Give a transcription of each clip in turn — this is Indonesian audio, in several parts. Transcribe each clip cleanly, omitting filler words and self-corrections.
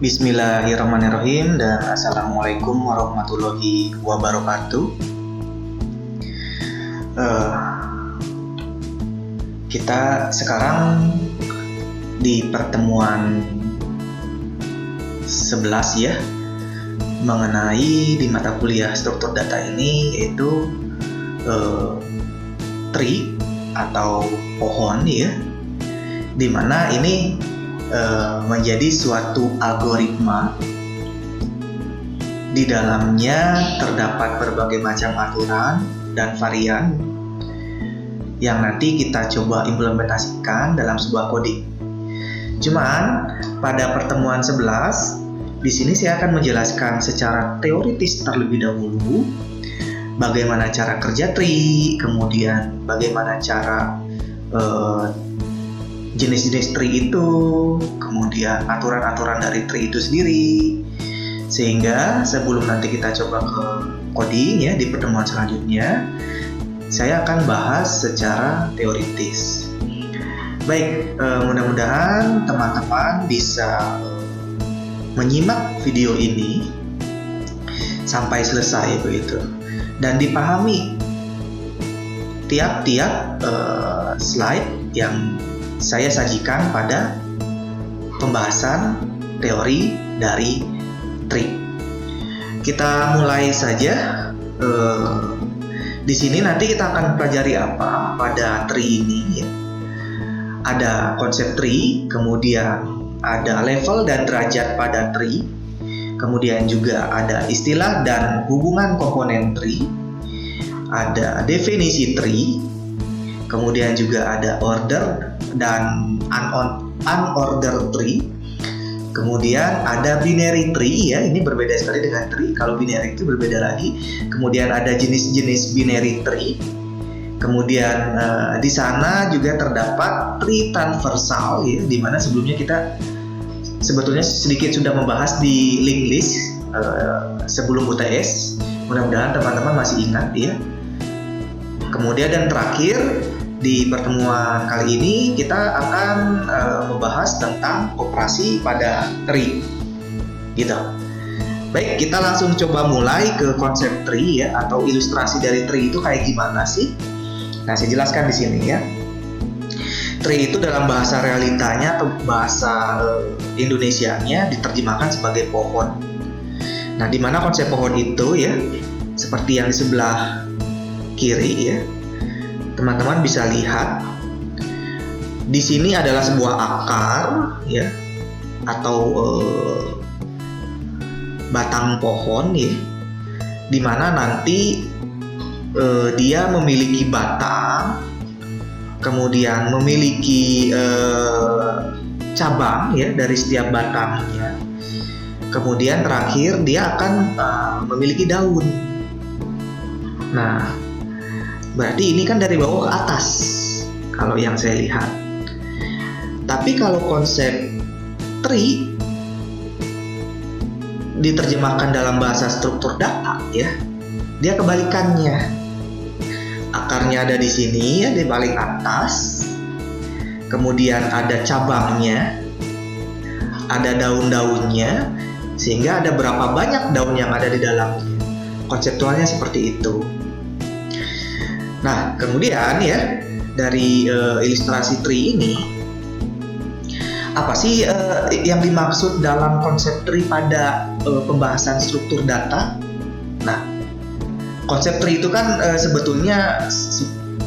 Bismillahirrahmanirrahim dan Assalamualaikum warahmatullahi wabarakatuh. Kita sekarang di pertemuan 11 ya, mengenai di mata kuliah struktur data ini, yaitu tree atau pohon ya, dimana ini menjadi suatu algoritma. Di dalamnya terdapat berbagai macam aturan dan varian yang nanti kita coba implementasikan dalam sebuah coding. Cuman pada pertemuan 11 di sini saya akan menjelaskan secara teoritis terlebih dahulu bagaimana cara kerja tree, kemudian bagaimana cara jenis-jenis tree itu, kemudian aturan-aturan dari tree itu sendiri, sehingga sebelum nanti kita coba ke coding ya di pertemuan selanjutnya, saya akan bahas secara teoritis. Baik, mudah-mudahan teman-teman bisa menyimak video ini sampai selesai begitu, dan dipahami tiap-tiap slide yang saya sajikan pada pembahasan teori dari tree. Kita mulai saja. Di sini nanti kita akan pelajari apa pada tree ini ya. Ada konsep tree, kemudian ada level dan derajat pada tree, kemudian juga ada istilah dan hubungan komponen tree, ada definisi tree, kemudian juga ada order dan unordered tree, kemudian ada binary tree ya, ini berbeda sekali dengan tree. Kalau binary itu berbeda lagi. Kemudian ada jenis-jenis binary tree. Kemudian di sana juga terdapat tree transversal ya, di mana sebelumnya kita sebetulnya sedikit sudah membahas di link list sebelum UTS. Mudah-mudahan teman-teman masih ingat ya. Kemudian dan terakhir di pertemuan kali ini kita akan membahas tentang operasi pada tree, gitu. Baik, kita langsung coba mulai ke konsep tree ya, atau ilustrasi dari tree itu kayak gimana sih? Nah, saya jelaskan di sini ya. Tree itu dalam bahasa realitanya atau bahasa Indonesianya diterjemahkan sebagai pohon. Nah, di mana konsep pohon itu ya, seperti yang di sebelah kiri ya. Teman-teman bisa lihat di sini adalah sebuah akar ya, atau batang pohon ya, dimana nanti dia memiliki batang, kemudian memiliki cabang ya dari setiap batangnya, kemudian terakhir dia akan memiliki daun. Nah, berarti ini kan dari bawah ke atas kalau yang saya lihat. Tapi kalau konsep tree diterjemahkan dalam bahasa struktur data ya, dia kebalikannya. Akarnya ada di sini ya, di paling atas. Kemudian ada cabangnya, ada daun-daunnya, sehingga ada berapa banyak daun yang ada di dalamnya. Konseptualnya seperti itu. Nah, kemudian ya, dari ilustrasi tree ini, apa sih yang dimaksud dalam konsep tree pada pembahasan struktur data? Nah, konsep tree itu kan sebetulnya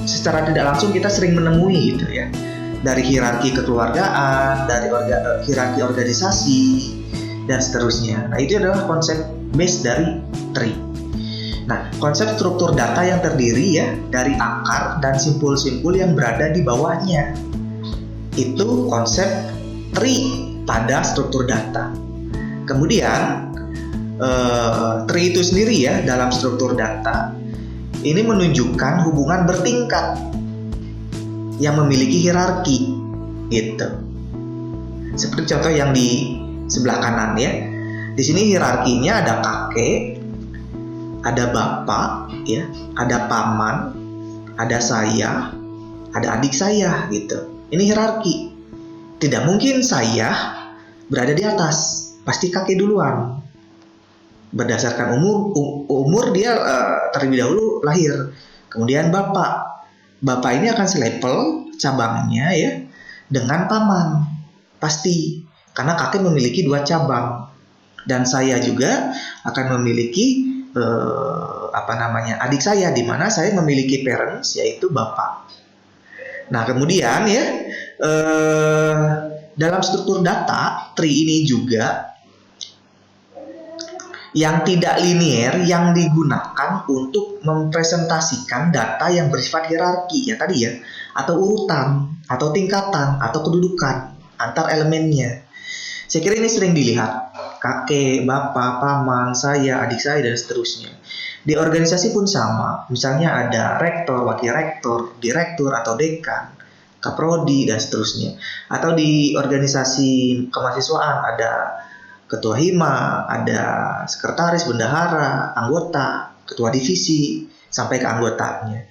secara tidak langsung kita sering menemui gitu ya, dari hierarki kekeluargaan, dari hierarki organisasi, dan seterusnya. Nah, itu adalah konsep base dari tree. Nah, konsep struktur data yang terdiri ya dari akar dan simpul-simpul yang berada di bawahnya, itu konsep tree pada struktur data. Kemudian tree itu sendiri ya dalam struktur data ini menunjukkan hubungan bertingkat yang memiliki hierarki gitu. Seperti contoh yang di sebelah kanan ya. Di sini hierarkinya ada kakek, ada bapak, ya, ada paman, ada saya, ada adik saya, gitu. Ini hierarki. Tidak mungkin saya berada di atas, pasti kakek duluan. Berdasarkan umur dia terlebih dahulu lahir. Kemudian bapak. Bapak ini akan selevel cabangnya ya dengan paman. Pasti. Karena kakek memiliki 2 cabang. Dan saya juga akan memiliki adik saya, di mana saya memiliki parents yaitu bapak. Nah, kemudian ya dalam struktur data tree ini juga yang tidak linear yang digunakan untuk mempresentasikan data yang bersifat hierarki ya tadi ya, atau urutan, atau tingkatan, atau kedudukan antar elemennya. Saya kira ini sering dilihat, kakek, bapak, paman, saya, adik saya, dan seterusnya. Di organisasi pun sama, misalnya ada rektor, wakil rektor, direktur atau dekan, kaprodi, dan seterusnya. Atau di organisasi kemahasiswaan ada ketua hima, ada sekretaris, bendahara, anggota, ketua divisi, sampai ke anggotanya.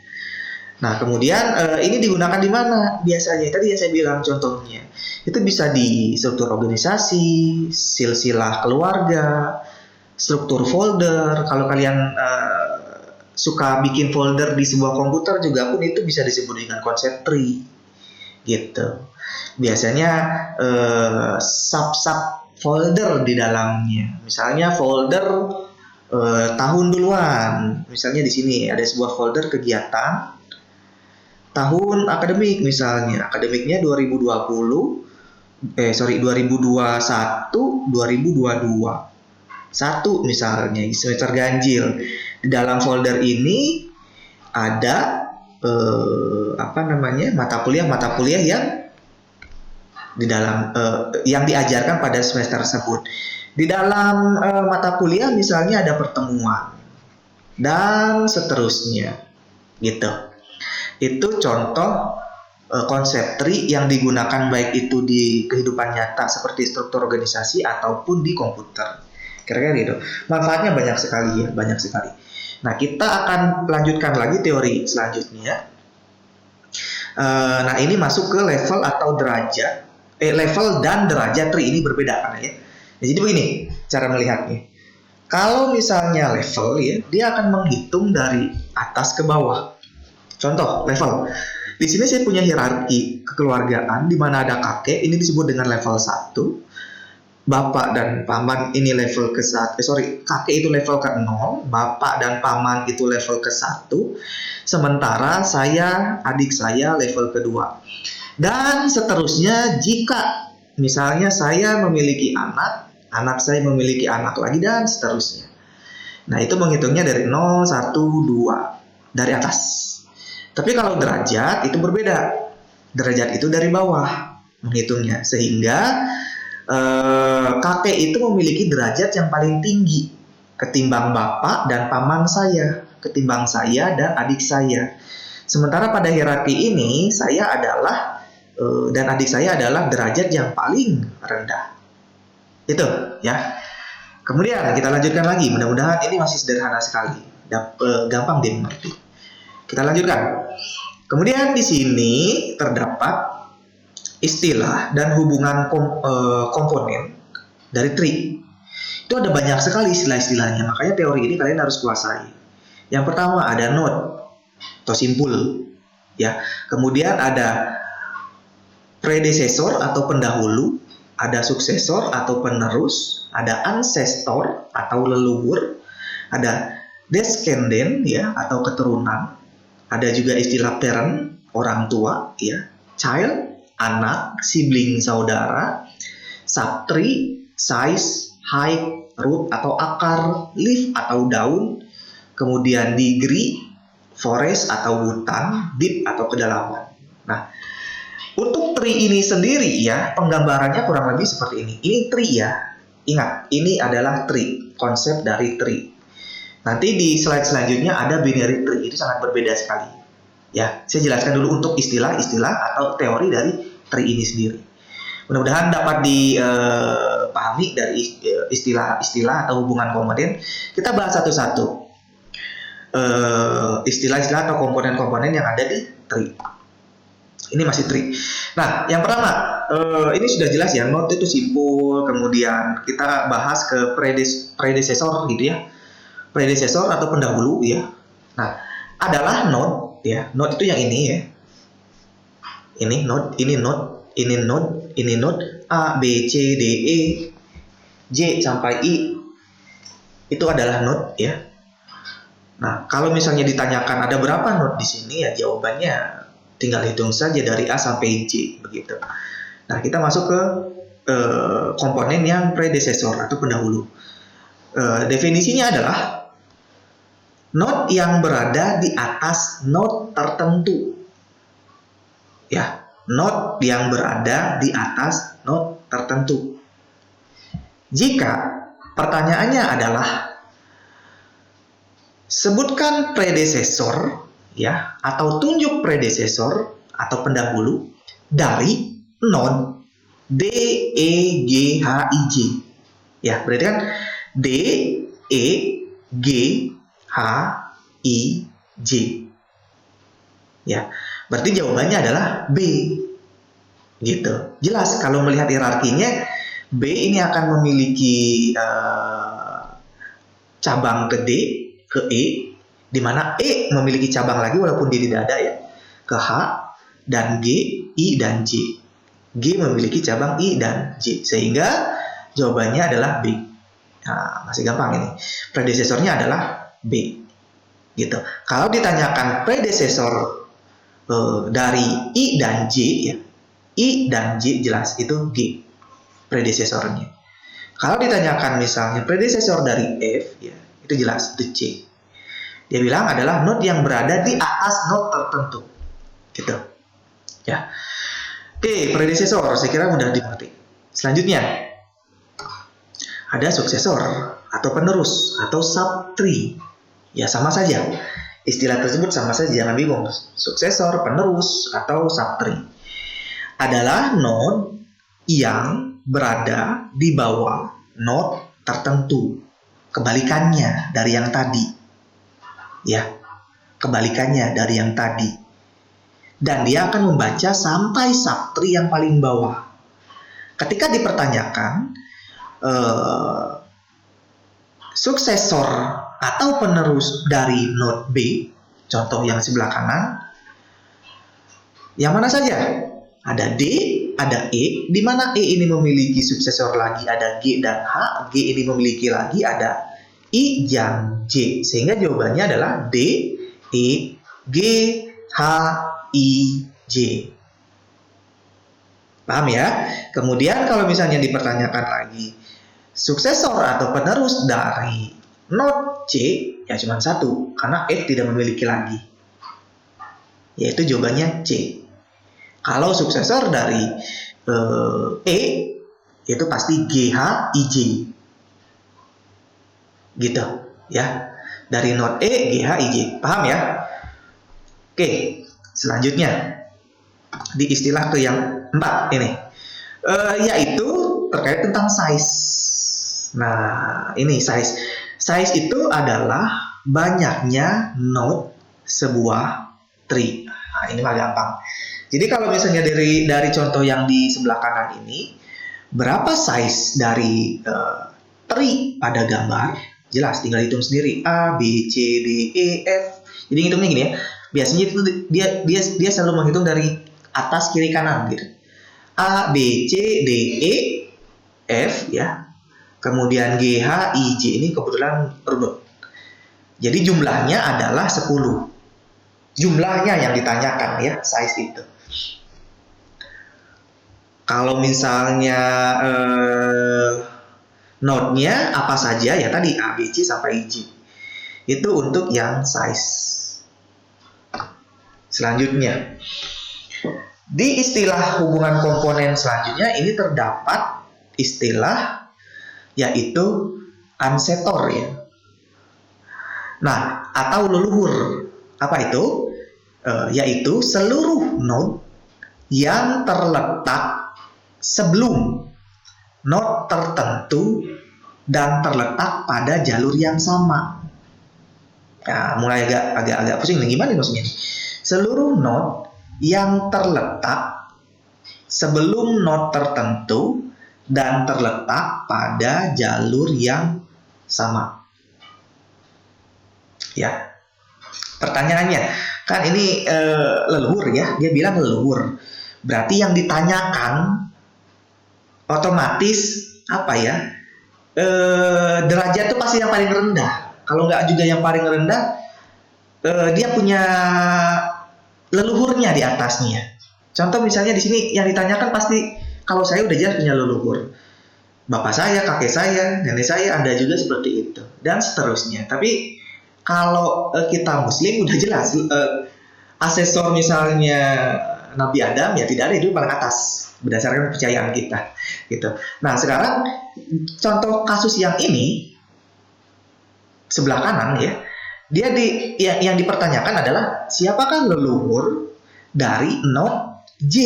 Nah, kemudian ini digunakan di mana? Biasanya tadi yang saya bilang contohnya. Itu bisa di struktur organisasi, silsilah keluarga, struktur folder. Kalau kalian suka bikin folder di sebuah komputer juga pun itu bisa disebut dengan konsep tree. Gitu. Biasanya sub-sub folder di dalamnya. Misalnya folder tahun duluan. Misalnya di sini ada sebuah folder kegiatan tahun akademik misalnya. Akademiknya 2021 2022. 1 misalnya semester ganjil. Di dalam folder ini ada mata kuliah yang di dalam yang diajarkan pada semester tersebut. Di dalam mata kuliah misalnya ada pertemuan dan seterusnya gitu. Itu contoh konsep tree yang digunakan baik itu di kehidupan nyata seperti struktur organisasi ataupun di komputer. Kira-kira gitu. Manfaatnya banyak sekali. Nah, kita akan lanjutkan lagi teori selanjutnya. Nah, ini masuk ke level atau derajat. Level dan derajat tree ini berbeda kan ya. Nah, jadi begini cara melihatnya. Kalau misalnya level ya, dia akan menghitung dari atas ke bawah. Contoh level. Di sini saya punya hierarki kekeluargaan di mana ada kakek, ini disebut dengan level 1. Bapak dan paman ini level ke-1. Kakek itu level ke-0, bapak dan paman itu level ke-1. Sementara saya, adik saya level ke-2. Dan seterusnya jika misalnya saya memiliki anak saya memiliki anak lagi dan seterusnya. Nah, itu menghitungnya dari 0, 1, 2 dari atas. Tapi kalau derajat itu berbeda. Derajat itu dari bawah menghitungnya. Sehingga kakek itu memiliki derajat yang paling tinggi ketimbang bapak dan paman saya, ketimbang saya dan adik saya. Sementara pada hierarki ini saya adalah dan adik saya adalah derajat yang paling rendah. Itu ya. Kemudian kita lanjutkan lagi. Mudah-mudahan ini masih sederhana sekali, gampang dimengerti. Kita lanjutkan. Kemudian di sini terdapat istilah dan hubungan komponen dari tree. Itu ada banyak sekali istilah-istilahnya. Makanya teori ini kalian harus kuasai. Yang pertama ada node atau simpul, ya. Kemudian ada predecessor atau pendahulu, ada suksesor atau penerus, ada ancestor atau leluhur, ada descendant ya atau keturunan, ada juga istilah parent orang tua ya, child anak, sibling saudara, subtree, size, height, root atau akar, leaf atau daun, kemudian degree, forest atau hutan, deep atau kedalaman. Nah, untuk tree ini sendiri ya, penggambarannya kurang lebih seperti ini. Ini tree ya. Ingat, ini adalah tree, konsep dari tree. Nanti di slide selanjutnya ada binary tree, itu sangat berbeda sekali. Ya, saya jelaskan dulu untuk istilah-istilah atau teori dari tree ini sendiri. Mudah-mudahan dapat dipahami dari istilah-istilah atau hubungan komponen. Kita bahas satu-satu istilah-istilah atau komponen-komponen yang ada di tree. Ini masih tree. Nah, yang pertama, ini sudah jelas ya, node itu simpul. Kemudian kita bahas ke predecessor gitu ya, predecessor atau pendahulu ya. Nah, adalah node ya. Node itu yang ini ya. Ini node, ini node, ini node, ini node A, B, C, D, E, J sampai I. Itu adalah node ya. Nah, kalau misalnya ditanyakan ada berapa node di sini ya, jawabannya tinggal hitung saja dari A sampai J begitu. Nah, kita masuk ke komponen yang predecessor atau pendahulu. Definisinya adalah node yang berada di atas node tertentu. Ya, node yang berada di atas node tertentu. Jika pertanyaannya adalah sebutkan predecessor ya, atau tunjuk predecessor atau pendahulu dari node D, E, G, H, I, J. Ya, berarti kan D, E, G, H, I, J. Ya, berarti jawabannya adalah B. Gitu. Jelas kalau melihat hierarkinya, B ini akan memiliki cabang ke D, ke E, di mana E memiliki cabang lagi walaupun dia tidak ada ya, ke H dan G, I dan J. G memiliki cabang I dan J, sehingga jawabannya adalah B. Nah, masih gampang ini. Predecessornya adalah B. Gitu. Kalau ditanyakan predecessor dari I dan J ya, I dan J jelas itu G predecessornya. Kalau ditanyakan misalnya predecessor dari F ya, itu jelas itu C. Dia bilang adalah node yang berada di atas node tertentu. Gitu. Ya. Oke, predecessor saya kira mudah dimengerti. Selanjutnya ada suksesor atau penerus atau subtree. Ya, sama saja. Istilah tersebut sama saja, jangan bingung. Suksesor, penerus atau subtree adalah node yang berada di bawah node tertentu. Kebalikannya dari yang tadi. Ya, kebalikannya dari yang tadi. Dan dia akan membaca sampai subtree yang paling bawah. Ketika dipertanyakan suksesor atau penerus dari node B, contoh yang sebelah kanan, yang mana saja? Ada D, ada E, di mana E ini memiliki suksesor lagi, ada G dan H, G ini memiliki lagi, ada I dan J, sehingga jawabannya adalah D, E, G, H, I, J. Paham ya? Kemudian kalau misalnya dipertanyakan lagi suksesor atau penerus dari node C, ya cuma satu, karena F tidak memiliki lagi, yaitu jawabannya C. Kalau suksesor dari E, itu pasti G, H, I, J. Gitu ya, dari node E, G, H, I, J. Paham ya? Oke, selanjutnya di istilah ke yang 4 ini, yaitu terkait tentang size. Nah, ini size. Size itu adalah banyaknya node sebuah tree. Nah, ini mah gampang. Jadi kalau misalnya dari contoh yang di sebelah kanan ini, berapa size dari tree pada gambar? Jelas, tinggal hitung sendiri. A, B, C, D, E, F. Jadi hitungnya gini ya. Biasanya itu dia selalu menghitung dari atas kiri kanan gitu. A, B, C, D, E, F ya. Kemudian G, H, I, J ini kebetulan runut. Jadi jumlahnya adalah 10. Jumlahnya yang ditanyakan ya, size itu. Kalau misalnya node-nya apa saja ya tadi A, B, C sampai J. Itu untuk yang size. Selanjutnya, di istilah hubungan komponen selanjutnya ini terdapat istilah yaitu ancestor ya. Nah, atau leluhur. Apa itu? Yaitu seluruh node yang terletak sebelum node tertentu dan terletak pada jalur yang sama. Nah, mulai agak pusing nih, gimana maksudnya? Seluruh node yang terletak sebelum node tertentu dan terletak pada jalur yang sama. Ya, pertanyaannya kan ini leluhur ya, dia bilang leluhur. Berarti yang ditanyakan otomatis apa ya? Derajat itu pasti yang paling rendah. Kalau nggak juga yang paling rendah, dia punya leluhurnya di atasnya. Contoh misalnya di sini yang ditanyakan pasti kalau saya udah jelas punya leluhur. Bapak saya, kakek saya, nenek saya, Anda juga seperti itu dan seterusnya. Tapi kalau kita Muslim udah jelas asesor misalnya Nabi Adam ya tidak ada, itu paling atas berdasarkan kepercayaan kita gitu. Nah sekarang contoh kasus yang ini sebelah kanan ya, dia yang dipertanyakan adalah siapakah leluhur dari node J.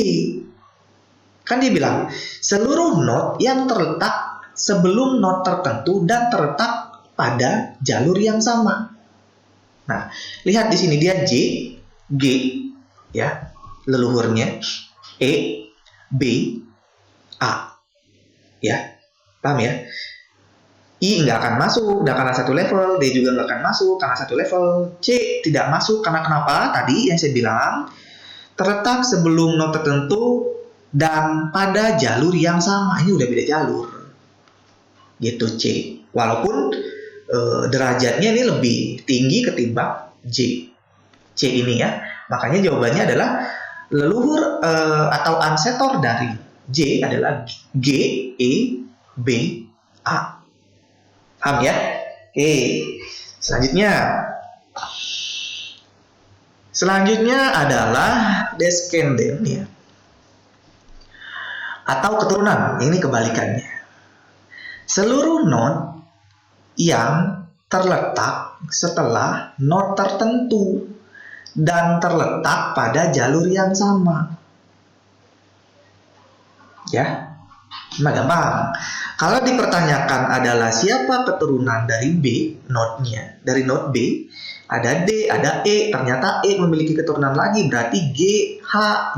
Kan dia bilang seluruh node yang terletak sebelum node tertentu dan terletak pada jalur yang sama. Nah, lihat di sini dia J, G, ya, leluhurnya E, B, A, ya, paham ya? I nggak akan masuk, nggak karena satu level, D juga nggak akan masuk karena satu level, C tidak masuk karena kenapa? Tadi yang saya bilang terletak sebelum node tertentu dan pada jalur yang sama. Ini udah beda jalur, gitu C. Walaupun derajatnya ini lebih tinggi ketimbang J. C ini ya. Makanya jawabannya adalah leluhur atau ancestor dari J adalah G, E, B, A. Paham ya? Oke. Selanjutnya adalah descendant ya. Atau keturunan. Ini kebalikannya. Seluruh node yang terletak setelah node tertentu dan terletak pada jalur yang sama. Ya, gampang. Kalau dipertanyakan adalah siapa keturunan dari B, node-nya, dari node B, ada D, ada E, ternyata E memiliki keturunan lagi, berarti G, H,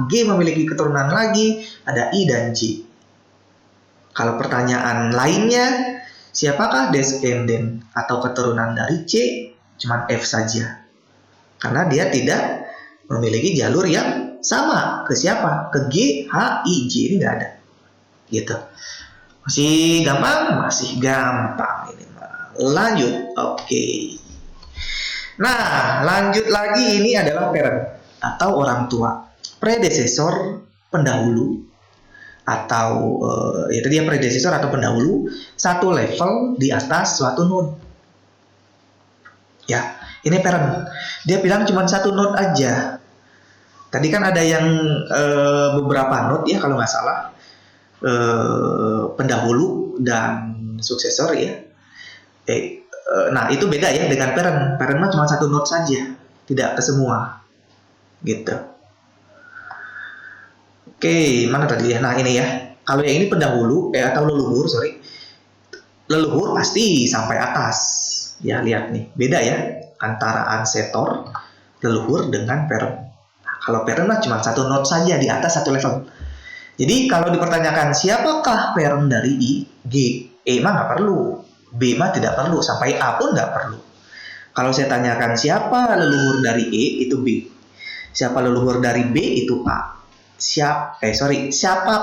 G memiliki keturunan lagi, ada I dan J. Kalau pertanyaan lainnya, siapakah descendant atau keturunan dari C? Cuman F saja. Karena dia tidak memiliki jalur yang sama. Ke siapa? Ke G, H, I, J. Ini nggak ada. Gitu. Masih gampang? Masih gampang ini. Lanjut. Oke. Nah, lanjut lagi, ini adalah parent atau orang tua. Predesesor, pendahulu, atau itu dia predesesor atau pendahulu satu level di atas suatu node. Ya, ini parent. Dia bilang cuma satu node aja. Tadi kan ada yang beberapa node ya kalau nggak salah, pendahulu dan suksesor ya. Nah itu beda ya dengan parent. Parent mah cuma satu node saja, tidak ke semua. Gitu. Oke, mana tadi ya? Nah ini ya. Kalau yang ini pendahulu atau leluhur, leluhur pasti sampai atas. Ya lihat nih, beda ya antara ancestor leluhur dengan parent. Nah, kalau parent mah cuma satu node saja di atas satu level. Jadi kalau dipertanyakan siapakah parent dari I, G, E mah nggak perlu, B mah tidak perlu, sampai A pun nggak perlu. Kalau saya tanyakan siapa leluhur dari E, itu B. Siapa leluhur dari B, itu A. Siapa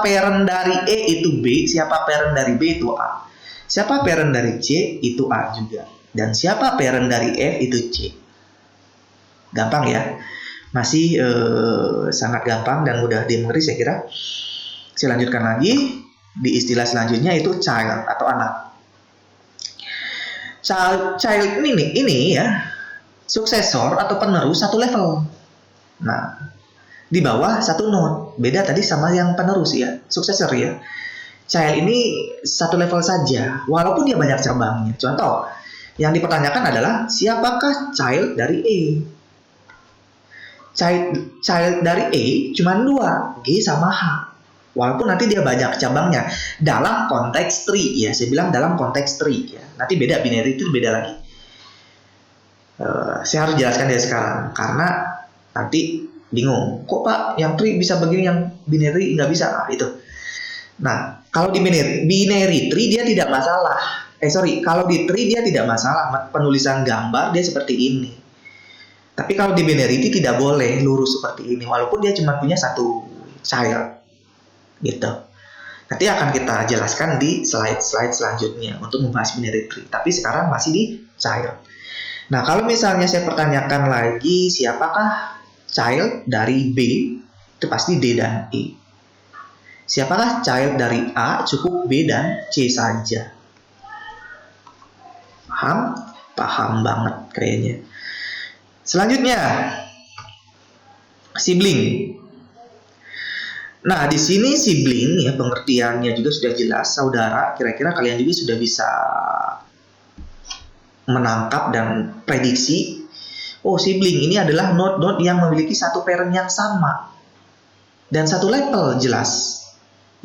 parent dari E itu B, siapa parent dari B itu A. Siapa parent dari C itu A juga. Dan siapa parent dari F itu C. Gampang ya. Masih sangat gampang dan mudah dimengerti saya kira. Saya lanjutkan lagi. Di istilah selanjutnya itu child atau anak. Child ini ya suksesor atau penerus satu level. Nah, di bawah satu node. Beda tadi sama yang penerus ya, suksesor ya. Child ini satu level saja, walaupun dia banyak cabangnya. Contoh, yang dipertanyakan adalah siapakah child dari E? Child dari E cuma dua, G sama H. Walaupun nanti dia banyak cabangnya. Dalam konteks tree ya, saya bilang dalam konteks tree ya. Nanti beda, binary itu beda lagi. Saya harus jelaskan dari sekarang, karena nanti bingung. Kok Pak yang tree bisa begini, yang binary nggak bisa? Nah, itu. Nah, kalau di binary tree dia tidak masalah. Kalau di tree dia tidak masalah. Penulisan gambar dia seperti ini. Tapi kalau di binary tree tidak boleh lurus seperti ini, walaupun dia cuma punya satu child. Gitu. Nanti akan kita jelaskan di slide selanjutnya untuk membahas binary tree. Tapi sekarang masih di child. Nah, kalau misalnya saya pertanyakan lagi, siapakah child dari B? Itu pasti D dan E. Siapakah child dari A? Cukup B dan C saja. Paham? Paham banget kayaknya. Selanjutnya, sibling. Nah, di sini sibling ya, pengertiannya juga sudah jelas, saudara. Kira-kira kalian juga sudah bisa menangkap dan prediksi. Oh, sibling ini adalah node-node yang memiliki satu parent yang sama dan satu level, jelas.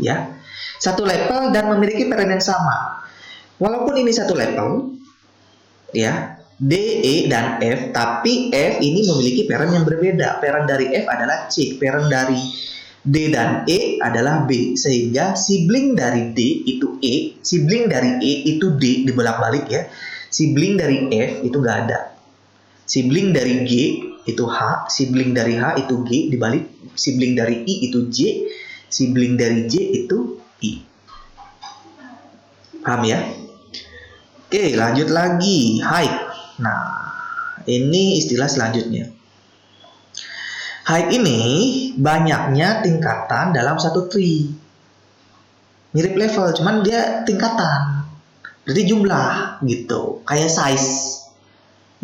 Ya, satu level dan memiliki parent yang sama. Walaupun ini satu level, ya, D, E, dan F, tapi F ini memiliki parent yang berbeda. Parent dari F adalah C, parent dari D dan E adalah B, sehingga sibling dari D itu E, sibling dari E itu D, dibolak-balik ya. Sibling dari F itu nggak ada. Sibling dari G itu H, sibling dari H itu G, dibalik. Sibling dari I itu J, sibling dari J itu I. Paham ya? Oke, lanjut lagi. Height. Nah, ini istilah selanjutnya. Height ini banyaknya tingkatan dalam satu tree. Mirip level, cuman dia tingkatan. Berarti jumlah gitu, kayak size.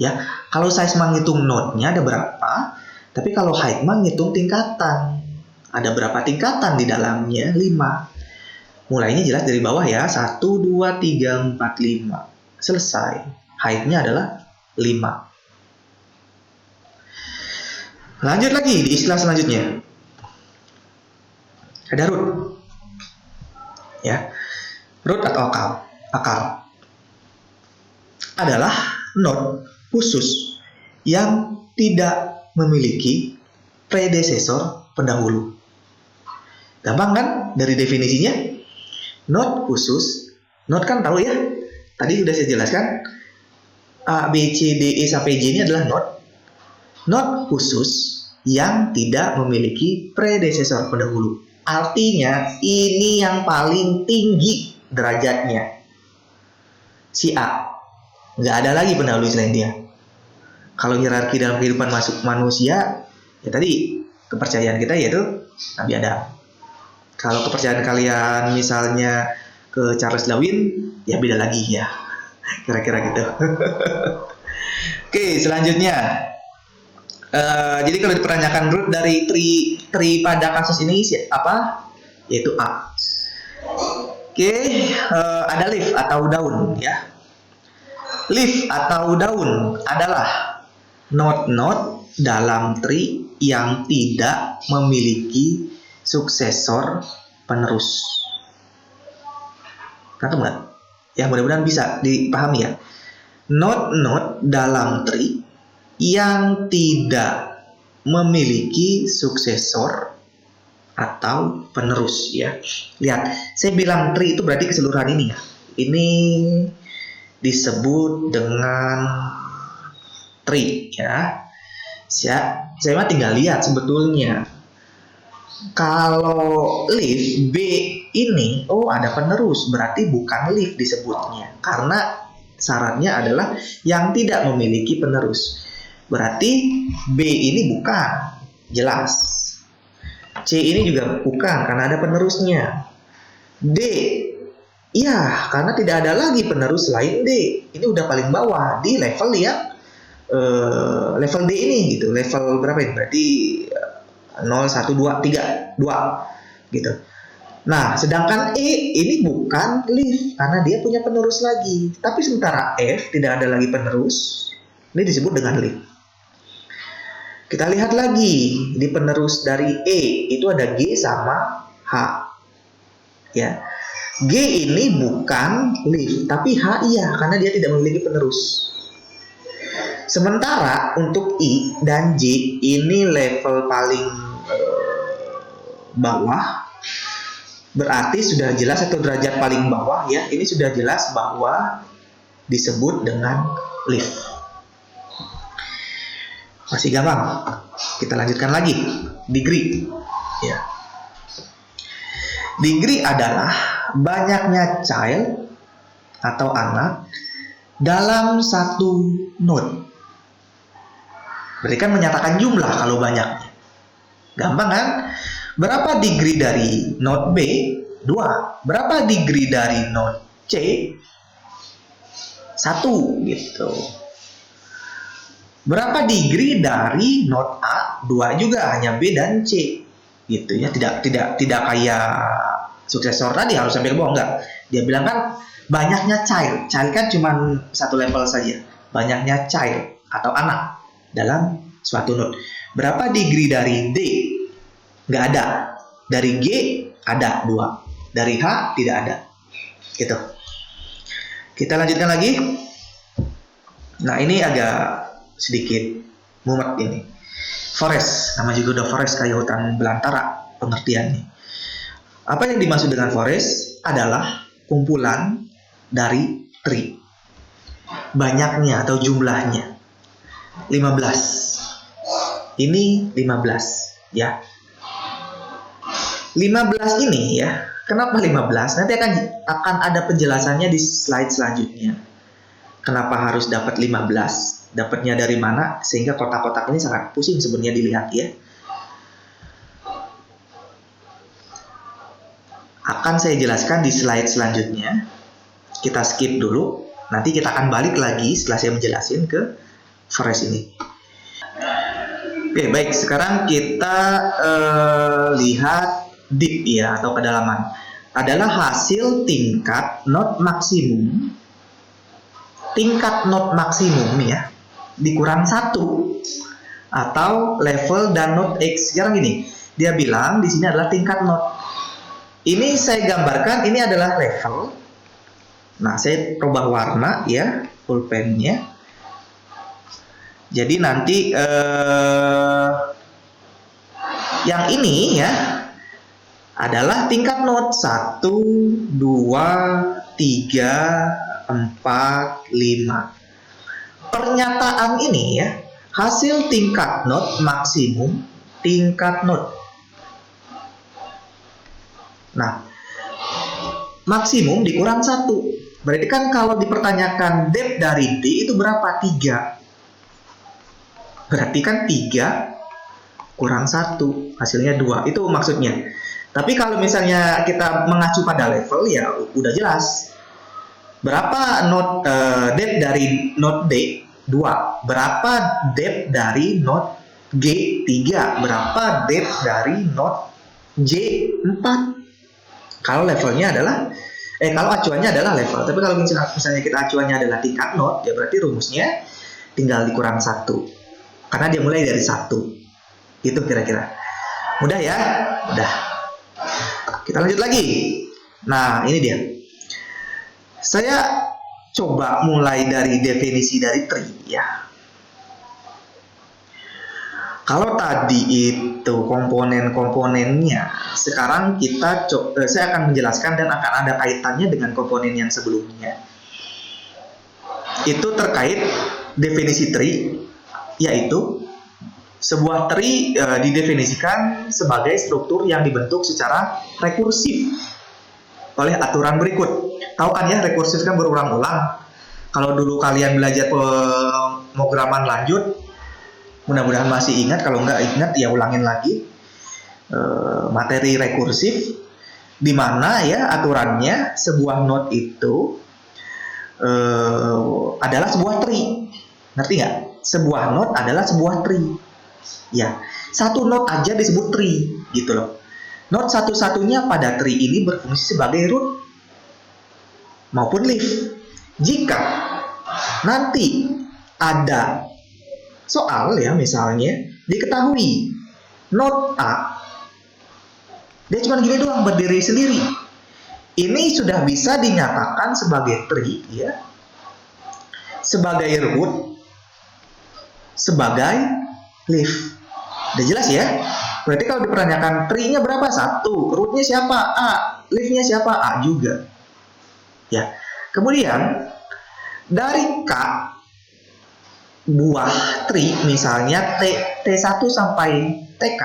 Ya, kalau size menghitung node-nya ada berapa, tapi kalau height menghitung tingkatan. Ada berapa tingkatan di dalamnya? 5. Mulainya jelas dari bawah ya, 1, 2, 3, 4, 5. Selesai. Height-nya adalah 5. Lanjut lagi di istilah selanjutnya. Ada root. Ya. Root atau akar adalah node khusus yang tidak memiliki predesesor pendahulu. Gampang kan dari definisinya? Node khusus, node kan tahu ya, tadi sudah saya jelaskan, A, B, C, D, E sampai J ini adalah node khusus yang tidak memiliki predesesor pendahulu. Artinya ini yang paling tinggi derajatnya. Si A, nggak ada lagi pendahulu selain dia. Kalau hierarki dalam kehidupan manusia, ya tadi kepercayaan kita yaitu Nabi Adam. Kalau kepercayaan kalian misalnya ke Charles Darwin, ya beda lagi ya. Kira-kira gitu. Oke, selanjutnya. Jadi kalau dipertanyakan root dari tree pada kasus ini apa? Yaitu A. Oke, ada leaf atau daun ya. Leaf atau daun adalah node-node dalam tree yang tidak memiliki suksesor penerus. Nangkep nggak? Ya, mudah-mudahan bisa dipahami ya. Node-node dalam tree yang tidak memiliki suksesor atau penerus ya. Lihat, saya bilang tree itu berarti keseluruhan ini ya. Ini disebut dengan tree ya. Saya mah tinggal lihat sebetulnya. Kalau leaf B ini, oh ada penerus, berarti bukan leaf disebutnya. Karena syaratnya adalah yang tidak memiliki penerus. Berarti B ini bukan, jelas. C ini juga bukan, karena ada penerusnya. D, iya, karena tidak ada lagi penerus selain D. Ini udah paling bawah di level ya, level D ini gitu. Level berapa ini? Berarti 0, 1, 2, 3, 2 gitu. Nah, sedangkan E ini bukan leaf karena dia punya penerus lagi. Tapi sementara F tidak ada lagi penerus, ini disebut dengan leaf. Kita lihat lagi di penerus dari E itu ada G sama H. Ya. G ini bukan leaf, tapi H iya karena dia tidak memiliki penerus. Sementara untuk I dan J ini level paling bawah, berarti sudah jelas, atau derajat paling bawah ya, ini sudah jelas bahwa disebut dengan leaf. Masih gampang. Kita lanjutkan lagi. Degree ya. Degree adalah banyaknya child atau anak dalam satu node. Berarti kan menyatakan jumlah kalau banyaknya. Gampang kan? Berapa degree dari node B? 2. Berapa degree dari node C? 1 gitu. Berapa degree dari node A? 2 juga, hanya B dan C. Gitu ya, tidak kayak suksesor tadi harus sampai ke bawah, enggak. Dia bilang kan banyaknya child. Child kan cuma satu level saja. Banyaknya child atau anak dalam suatu node. Berapa degree dari D? Nggak ada. Dari G ada 2. Dari H tidak ada. Gitu. Kita lanjutkan lagi. Nah, ini agak sedikit mumet ini. Forest, nama juga udah forest, kayak hutan belantara pengertiannya. Apa yang dimaksud dengan forest adalah kumpulan dari tree. Banyaknya atau jumlahnya 15. Ini 15 ya. 15 ini ya. Kenapa 15? Nanti akan ada penjelasannya di slide selanjutnya. Kenapa harus dapat 15? Dapatnya dari mana? Sehingga kotak-kotak ini sangat pusing sebenarnya dilihat ya. Akan saya jelaskan di slide selanjutnya. Kita skip dulu. Nanti kita akan balik lagi setelah saya menjelasin ke forest ini. Oke, baik. Sekarang kita lihat deep ya, atau kedalaman. Adalah hasil tingkat node maksimum. Tingkat node maksimum ya dikurang 1 atau level dan node X. Sekarang gini, dia bilang di sini adalah tingkat node. Ini saya gambarkan, ini adalah level. Nah, saya rubah warna ya, pulpennya. Jadi nanti yang ini ya adalah tingkat node 1, 2, 3, 4, 5. Pernyataan ini ya, hasil tingkat node maksimum tingkat node. Nah, maksimum dikurang 1. Berarti kan kalau dipertanyakan depth dari D itu berapa? 3. Berarti kan 3 kurang 1, hasilnya 2. Itu maksudnya. Tapi kalau misalnya kita mengacu pada level ya udah jelas. Berapa node depth dari node D? 2. Berapa depth dari node G? 3. Berapa depth dari node J? 4. Kalau levelnya adalah kalau acuannya adalah level. Tapi kalau misalnya kita acuannya adalah tingkat node, ya berarti rumusnya tinggal dikurang 1. Karena dia mulai dari 1. Gitu kira-kira. Mudah ya? Mudah. Kita lanjut lagi. Nah, ini dia. Saya coba mulai dari definisi dari tree ya. Kalau tadi itu komponen-komponennya, sekarang saya akan menjelaskan dan akan ada kaitannya dengan komponen yang sebelumnya. Itu terkait definisi tree, yaitu sebuah tree didefinisikan sebagai struktur yang dibentuk secara rekursif oleh aturan berikut. Tahu kan ya, rekursif kan berulang-ulang. Kalau dulu kalian belajar pemrograman lanjut, mudah-mudahan masih ingat. Kalau nggak ingat ya ulangin lagi materi rekursif, di mana ya aturannya sebuah node itu adalah sebuah tree. Ngerti nggak? Sebuah node adalah sebuah tree. Ya, satu node aja disebut tree, gitu loh. Node satu-satunya pada tree ini berfungsi sebagai root maupun leaf. Jika nanti ada soal ya, misalnya diketahui node A dia cuma gini doang, berdiri sendiri, ini sudah bisa dinyatakan sebagai tree ya, sebagai root sebagai leaf. Udah jelas ya? Berarti kalau dipertanyakan tree-nya berapa? 1. Root-nya siapa? A. Leaf-nya siapa? A juga. Ya. Kemudian dari K buah tree misalnya T1 sampai TK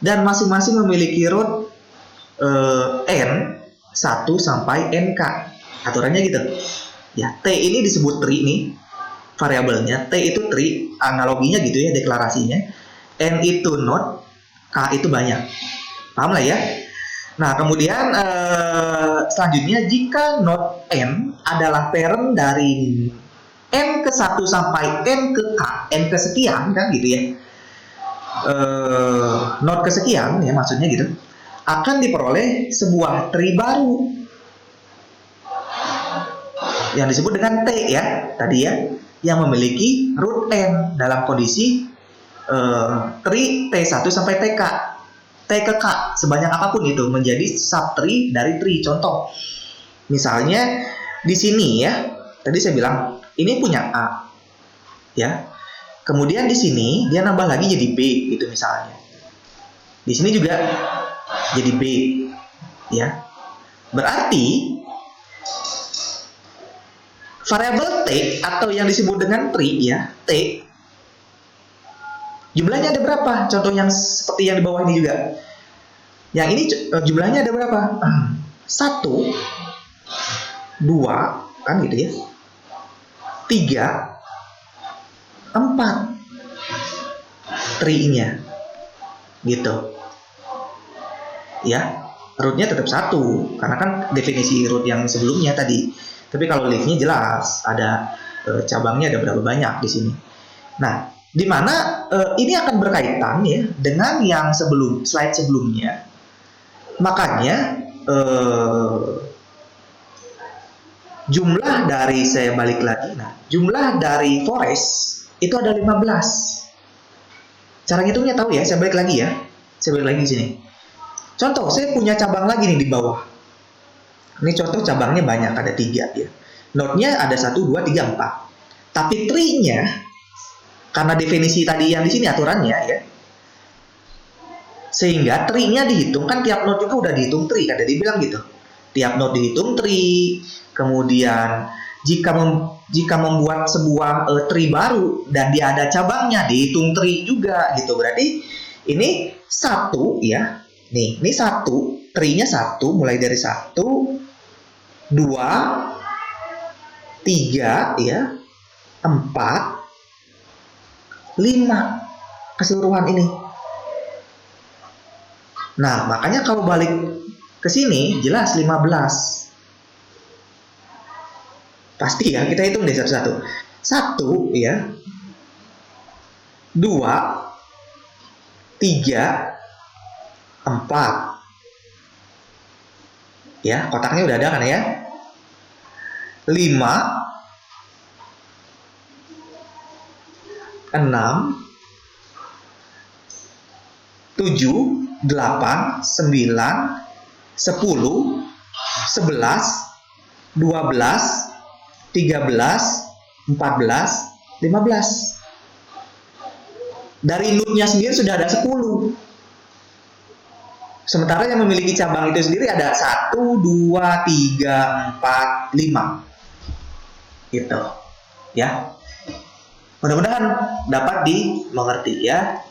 dan masing-masing memiliki root N 1 sampai NK. Aturannya gitu. Ya, T ini disebut tree nih. Variabelnya T itu tree, analoginya gitu ya deklarasinya. N itu node, K itu banyak. Paham lah ya? Nah, kemudian selanjutnya jika node N adalah parent dari N ke 1 sampai N ke K, N kesekian kan gitu ya. Node kesekian ya maksudnya gitu. Akan diperoleh sebuah tree baru yang disebut dengan T ya tadi ya, yang memiliki root N dalam kondisi tree T1 sampai TK. T ke K sebanyak apapun itu menjadi subtree dari tree. Contoh misalnya di sini ya, tadi saya bilang ini punya A ya, kemudian di sini dia nambah lagi jadi B gitu misalnya, di sini juga jadi B ya. Berarti variabel T atau yang disebut dengan tree ya, T jumlahnya ada berapa? Contoh yang seperti yang di bawah ini juga. Yang ini jumlahnya ada berapa? 1, 2 kan gitu ya, 3, 4 tree-nya gitu ya. Root-nya tetap 1 karena kan definisi root yang sebelumnya tadi. Tapi kalau leaf-nya jelas ada cabangnya ada berapa banyak di sini. Nah, di mana ini akan berkaitan ya dengan yang slide sebelumnya. Makanya jumlah dari, saya balik lagi, nah jumlah dari forest itu ada 15. Cara ngitungnya tahu ya, saya balik lagi ya. Saya balik lagi di sini. Contoh, saya punya cabang lagi nih di bawah. Ini contoh cabangnya banyak, ada 3 ya. Node-nya ada 1, 2, 3, 4. Tapi tree-nya, karena definisi tadi yang di sini aturannya ya, sehingga tree-nya dihitung, kan tiap node juga udah dihitung tree, kan dia bilang gitu. Tiap node dihitung tree, kemudian jika membuat sebuah tree baru dan dia ada cabangnya, dihitung tree juga gitu. Berarti ini 1 ya. Nih, ini 1, tree-nya 1, mulai dari 1, 2, 3 ya, 4, 5 keseluruhan ini. Nah, makanya kalau balik ke sini jelas 15. Pasti ya, kita hitung deh satu-satu. 1 ya, 2, 3, 4 ya, kotaknya udah ada kan ya. 5, 6, 7, 8, 9, 10, 11, 12, 13, 14, 15. Dari node-nya sendiri sudah ada 10. Sementara yang memiliki cabang itu sendiri ada 1, 2, 3, 4, 5. Gitu. Ya. Mudah-mudahan dapat dimengerti ya.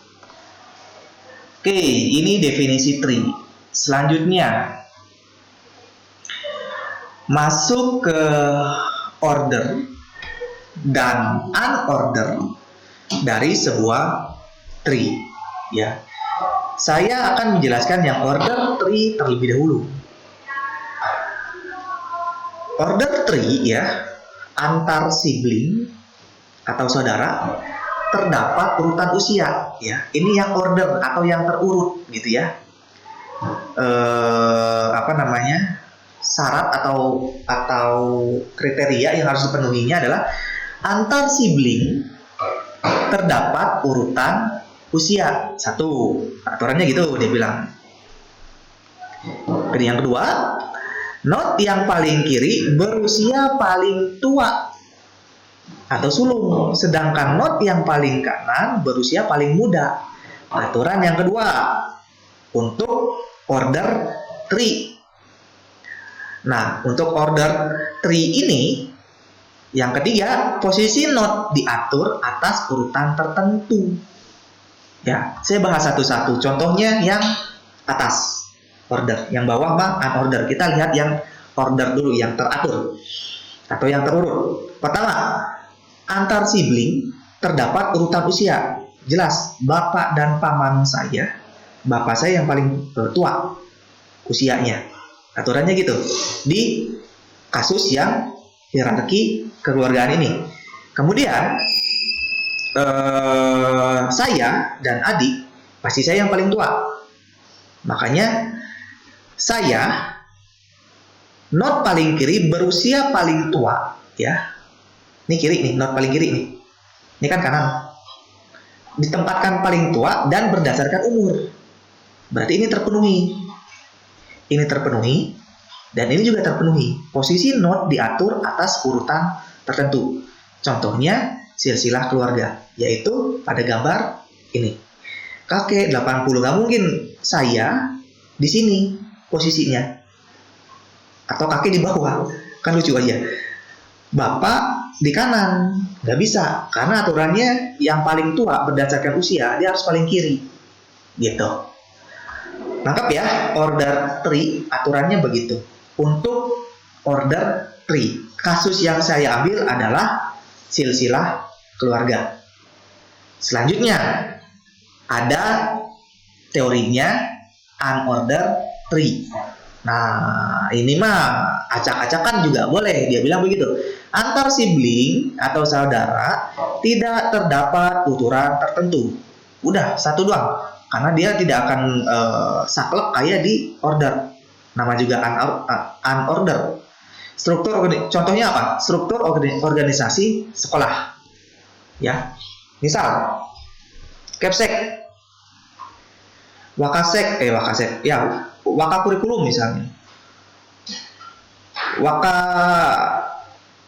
Oke, ini definisi tree. Selanjutnya masuk ke order dan unorder dari sebuah tree ya. Saya akan menjelaskan yang order tree terlebih dahulu. Order tree ya, antar sibling atau saudara terdapat urutan usia ya. Ini yang order atau yang terurut gitu ya. Syarat atau kriteria yang harus dipenuhinya adalah antar sibling terdapat urutan usia 1. Aturannya gitu dia bilang. Dan yang kedua, node yang paling kiri berusia paling tua atau sulung, sedangkan node yang paling kanan berusia paling muda. Aturan yang kedua untuk order tree. Nah, untuk order tree ini yang ketiga, posisi node diatur atas urutan tertentu. Ya, saya bahas satu-satu. Contohnya yang atas order, yang bawah mah unorder. Kita lihat yang order dulu, yang teratur atau yang terurut. Pertama, antar sibling terdapat urutan usia. Jelas, bapak dan paman saya. Bapak saya yang paling tua usianya. Aturannya gitu. Di kasus yang hierarki kekeluargaan ini. Kemudian saya dan adik pasti saya yang paling tua. Makanya saya node paling kiri berusia paling tua, ya. Ini kiri nih, node paling kiri nih. Ini kan kanan. Ditempatkan paling tua dan berdasarkan umur. Berarti ini terpenuhi. Ini terpenuhi dan ini juga terpenuhi. Posisi node diatur atas urutan tertentu. Contohnya silsilah keluarga, yaitu pada gambar ini. Kakek 80, nggak mungkin saya di sini posisinya. Atau kakek di bawah, kan lucu aja. Bapak di kanan, nggak bisa, karena aturannya yang paling tua berdasarkan usia, dia harus paling kiri. Gitu. Nangkep ya, order tree, aturannya begitu. Untuk order tree, kasus yang saya ambil adalah silsilah keluarga. Selanjutnya, ada teorinya unorder tree. Nah, ini mah acak-acakan juga boleh. Dia bilang begitu. Antar sibling atau saudara tidak terdapat uturan tertentu. Udah, satu doang. Karena dia tidak akan saklek kayak di order. Nama juga unorder. Struktur, contohnya apa? Struktur organisasi sekolah. Ya, misal Kepsek, Wakasek, ya, Waka kurikulum misalnya,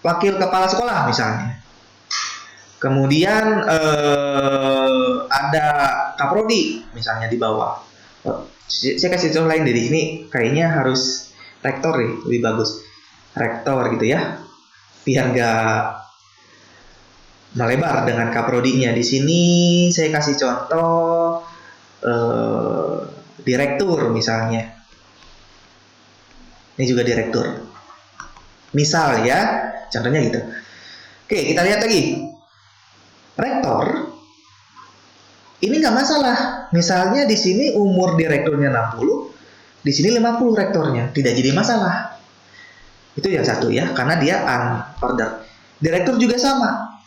wakil kepala sekolah misalnya. Kemudian ada kaprodi misalnya di bawah. Saya kasih contoh lain dari sini, kayaknya harus rektor nih, lebih bagus. Rektor gitu ya, biar nggak melebar dengan kaprodinya. Di sini saya kasih contoh direktur misalnya. Ini juga direktur. Misal ya, contohnya gitu. Oke, kita lihat lagi. Rektor ini nggak masalah. Misalnya di sini umur direkturnya 60, di sini 50 rektornya, tidak jadi masalah. Itu yang satu ya, karena dia unorder. Direktur juga sama.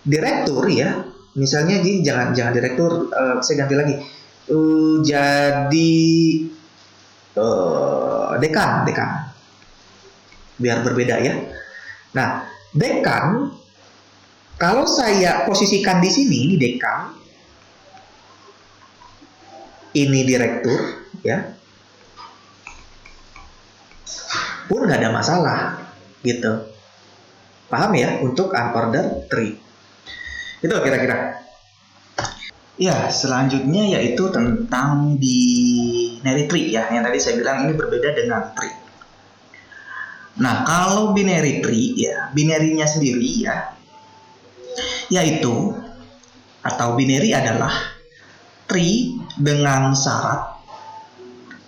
Direktur ya, misalnya jadi jangan direktur, saya ganti lagi. Jadi dekan. Biar berbeda ya. Nah, dekan kalau saya posisikan di sini, ini dekan, ini direktur, ya, pun nggak ada masalah, gitu. Paham ya? Untuk unorder tree. Itu kira-kira. Ya, selanjutnya yaitu tentang binary tree ya. Yang tadi saya bilang ini berbeda dengan tree. Nah, kalau binary tree ya, binary-nya sendiri ya, yaitu atau binary adalah tree dengan syarat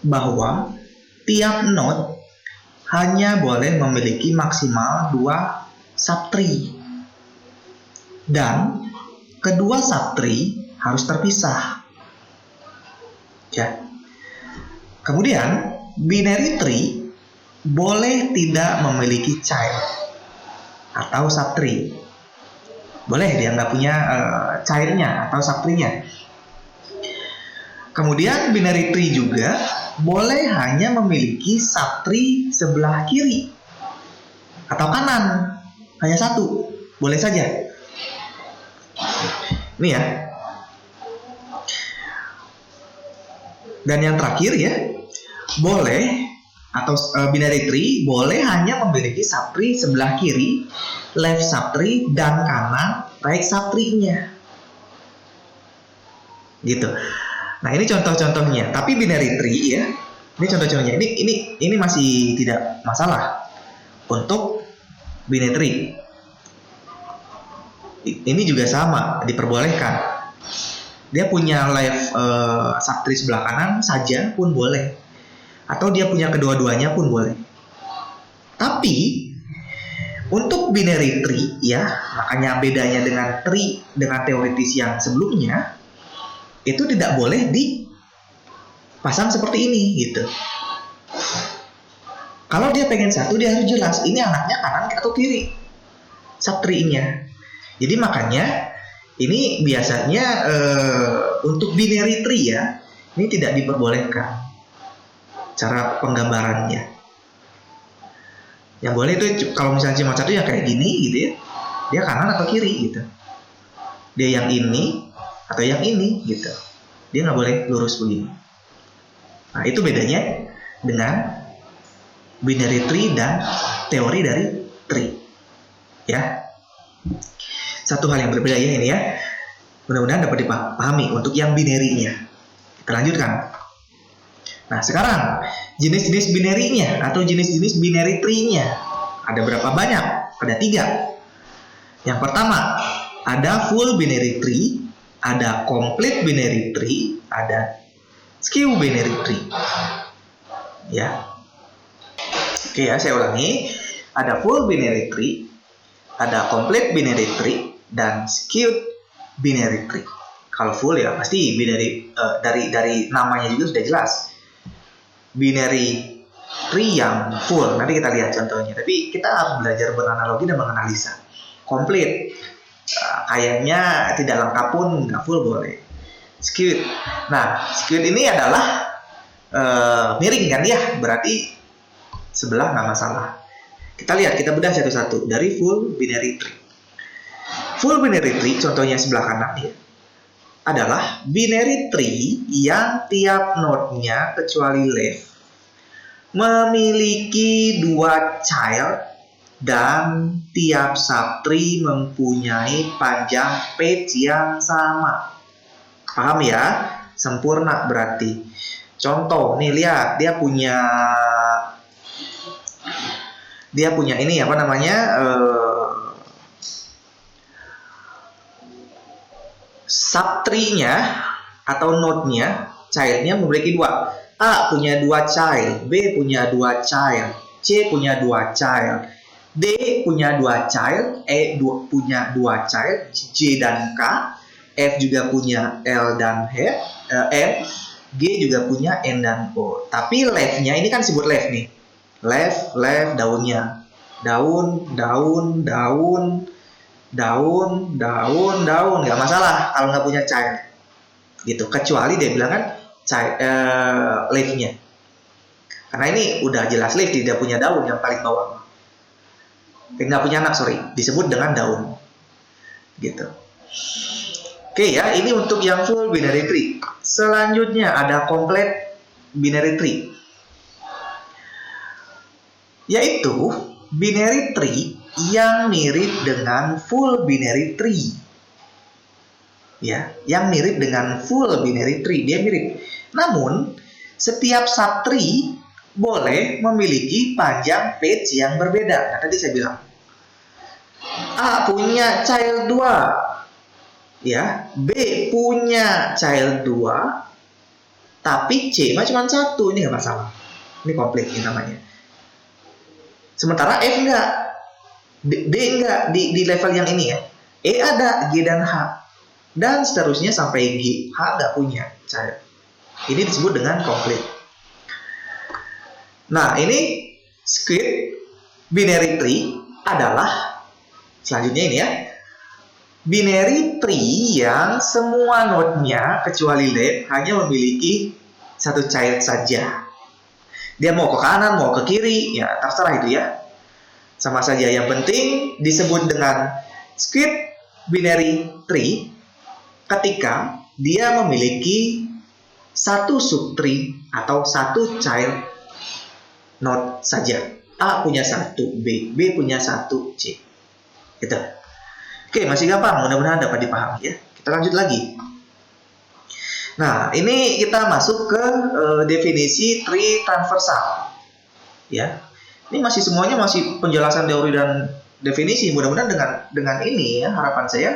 bahwa tiap node hanya boleh memiliki maksimal 2 subtree dan kedua subtree harus terpisah. Ya. Kemudian binary tree boleh tidak memiliki child atau subtree. Boleh dia nggak punya childnya atau subtree-nya. Kemudian binary tree juga boleh hanya memiliki subtree sebelah kiri atau kanan, hanya satu, boleh saja. Ini ya. Dan yang terakhir ya, boleh atau binary tree boleh hanya memiliki subtree sebelah kiri, left subtree, dan kanan right subtree-nya. Gitu. Nah, ini contoh-contohnya. Tapi binary tree ya, ini contoh-contohnya. Ini masih tidak masalah untuk binary tree. Ini juga sama, diperbolehkan. Dia punya left subtree sebelah kanan saja pun boleh, atau dia punya kedua-duanya pun boleh. Tapi untuk binary tree ya, makanya bedanya dengan tree dengan teoritis yang sebelumnya, itu tidak boleh dipasang seperti ini gitu. Kalau dia pengen satu, dia harus jelas ini anaknya kanan atau kiri subtree-nya. Jadi makanya ini biasanya untuk binary tree ya, ini tidak diperbolehkan cara penggambarannya. Yang boleh itu kalau misalnya cuma satu ya kayak gini gitu ya, dia kanan atau kiri gitu. Dia yang ini atau yang ini gitu. Dia nggak boleh lurus begini. Nah, itu bedanya dengan binary tree dan teori dari tree. Ya. Satu hal yang berbeda ya ini ya. Mudah-mudahan dapat dipahami untuk yang binary-nya. Kita lanjutkan. Nah, sekarang jenis-jenis binary-nya atau jenis-jenis binary tree-nya ada berapa banyak? Ada 3. Yang pertama, ada full binary tree, ada complete binary tree, ada skew binary tree. Ya. Oke ya, saya ulangi. Ada full binary tree, ada complete binary tree, dan skewed binary tree. Kalau full ya pasti binary, dari namanya juga sudah jelas. Binary tree yang full, nanti kita lihat contohnya. Tapi kita harus belajar beranalogi dan menganalisa. Complete, kayaknya tidak lengkap pun nggak full boleh. Skewed, nah skewed ini adalah miring kan ya, berarti sebelah nggak masalah. Kita lihat, kita bedah satu-satu dari full binary tree. Full binary tree, contohnya sebelah kanan ya, adalah binary tree yang tiap node-nya kecuali left memiliki 2 child dan tiap subtree mempunyai panjang page yang sama. Paham ya? Sempurna berarti. Contoh, nih lihat, dia punya ini apa namanya? Subtree-nya atau node-nya, child-nya memiliki 2. A punya 2 child, B punya 2 child, C punya 2 child, D punya 2 child, E punya 2 child, J dan K, F juga punya L dan N, G juga punya N dan O. Tapi left-nya ini kan sebut left nih. Left, daunnya. Daun, nggak masalah kalau nggak punya child gitu, kecuali dia bilang kan leaf-nya, karena ini udah jelas leaf tidak punya daun yang paling bawah, nggak punya anak, disebut dengan daun gitu. Oke ya, ini untuk yang full binary tree. Selanjutnya ada complete binary tree, yaitu binary tree yang mirip dengan full binary tree. Ya, yang mirip dengan full binary tree, dia mirip. Namun, setiap subtree boleh memiliki panjang page yang berbeda. Nah, tadi saya bilang A punya child 2. Ya, B punya child 2. Tapi C cuma 1, ini nggak masalah. Ini komplit ini namanya. Sementara F enggak. D enggak di level yang ini ya. E ada, G dan H, dan seterusnya sampai G. H enggak punya child. Ini disebut dengan complete. Nah, ini skewed binary tree adalah selanjutnya ini ya. Binary tree yang semua node-nya kecuali left hanya memiliki 1 child saja. Dia mau ke kanan, mau ke kiri, ya terserah itu ya. Sama saja, yang penting disebut dengan skewed binary tree ketika dia memiliki 1 subtree atau 1 child node saja. A punya 1 B punya 1 C. Gitu. Oke, masih gampang, mudah-mudahan dapat dipahami ya. Kita lanjut lagi. Nah, ini kita masuk ke definisi tree transversal. Ya. Ini masih semuanya masih penjelasan teori dan definisi. Mudah-mudahan dengan ini ya, harapan saya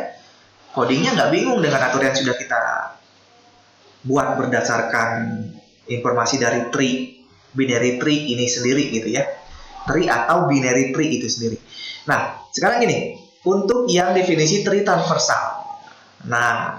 codingnya nggak bingung dengan aturan yang sudah kita buat berdasarkan informasi dari tree, binary tree ini sendiri gitu ya. Tree atau binary tree itu sendiri. Nah, sekarang gini, untuk yang definisi tree transversal. Nah,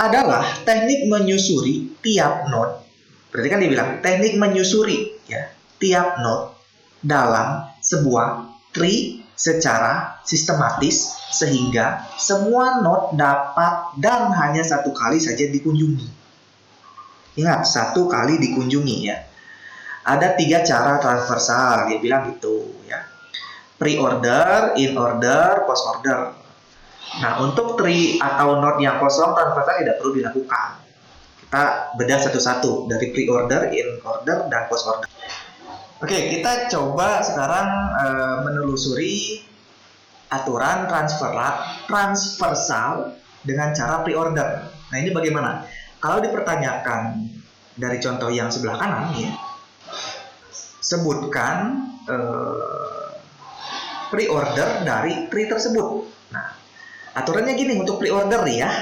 adalah teknik menyusuri tiap node. Berarti kan dia bilang teknik menyusuri ya, tiap node dalam sebuah tree secara sistematis sehingga semua node dapat dan hanya satu kali saja dikunjungi. Ingat, satu kali dikunjungi ya. Ada 3 cara transversal, dia bilang gitu ya. Pre-order, in-order, post-order. Nah, untuk tree atau node yang kosong transversal tidak perlu dilakukan. Kita bedah satu-satu dari pre-order, in-order, dan post-order. Oke, kita coba sekarang menelusuri aturan transversal dengan cara pre-order. Nah, ini bagaimana? Kalau dipertanyakan dari contoh yang sebelah kanan ya, sebutkan pre-order dari tree tersebut. Nah, aturannya gini untuk pre-order ya.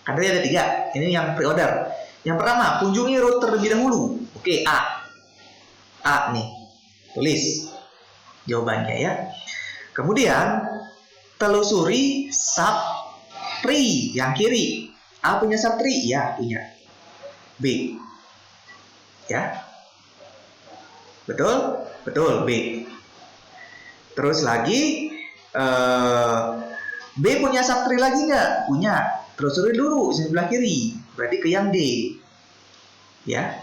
Karena ada 3. Ini yang pre-order. Yang pertama, kunjungi root terlebih dahulu. Oke, A. A nih. Tulis jawabannya ya. Kemudian, telusuri sub tree yang kiri. A punya sub tree? Ya, punya. B. Ya. Betul? Betul, B. Terus lagi, B punya subtree lagi nggak? Punya. Telusuri dulu sebelah kiri. Berarti ke yang D. Ya.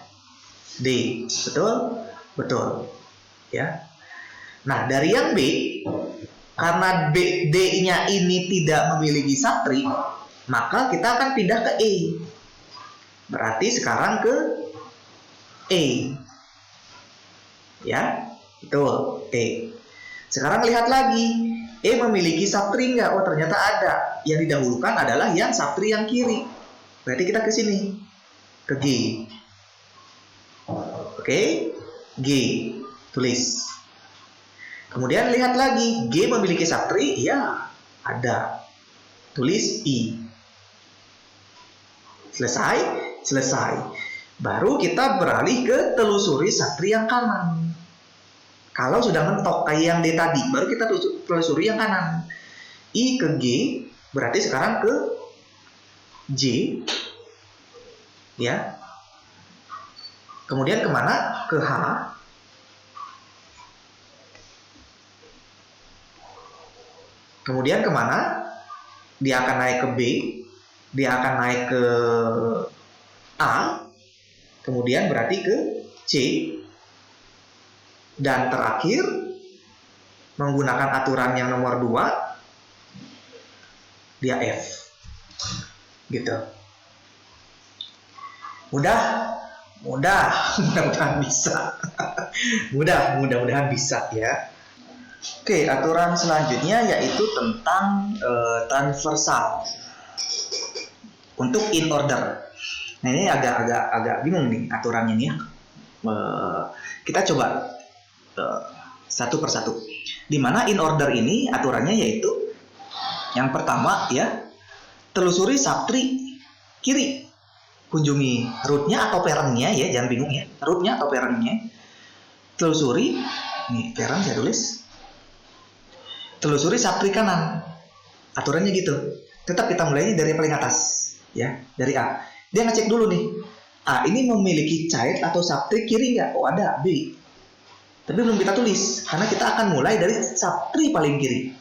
D. Betul? Betul. Ya. Nah, dari yang B, karena D-nya ini tidak memiliki subtree, maka kita akan pindah ke E. Berarti sekarang ke E. Ya. Betul. E. Sekarang lihat lagi. E memiliki subtree nggak? Oh, ternyata ada. Yang didahulukan adalah yang subtree yang kiri. Berarti kita ke sini. Ke G. Oke. G. Tulis. Kemudian lihat lagi. G memiliki subtree? Ya, ada. Tulis I. Selesai? Selesai. Baru kita beralih ke telusuri subtree yang kanan. Kalau sudah mentok kayak yang D tadi, baru kita telusuri yang kanan. I ke G, berarti sekarang ke J. Ya. Kemudian kemana? Ke H. Kemudian kemana? Dia akan naik ke B. Dia akan naik ke A. Kemudian berarti ke C. Dan terakhir, menggunakan aturan yang nomor 2, dia F. Gitu. Mudah-mudahan bisa. mudah-mudahan bisa ya. Oke, aturan selanjutnya yaitu tentang transversal untuk in order. Nah, ini agak bingung nih aturannya nih ya. Kita coba satu persatu. Dimana in order ini aturannya yaitu yang pertama ya, telusuri subtree kiri, kunjungi rootnya atau parentnya ya, jangan bingung ya, rootnya atau parentnya. Telusuri, nih parent saya tulis. Telusuri subtree kanan. Aturannya gitu. Tetap kita mulainya dari paling atas ya, dari A. Dia ngecek dulu nih, A ini memiliki child atau subtree kiri nggak? Oh, ada. B. Tapi belum kita tulis, karena kita akan mulai dari subtree paling kiri.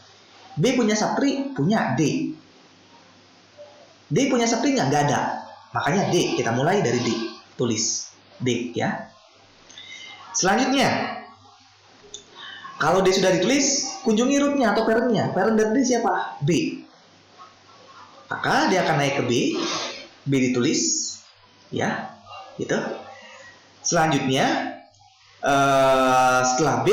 B punya subtree? Punya. D. D punya subtree nggak? Nggak ada. Makanya D, kita mulai dari D. Tulis D ya. Selanjutnya, kalau D sudah ditulis, kunjungi rootnya atau parentnya. Parent dari D siapa? B. Maka dia akan naik ke B. B ditulis, ya, gitu. Selanjutnya setelah B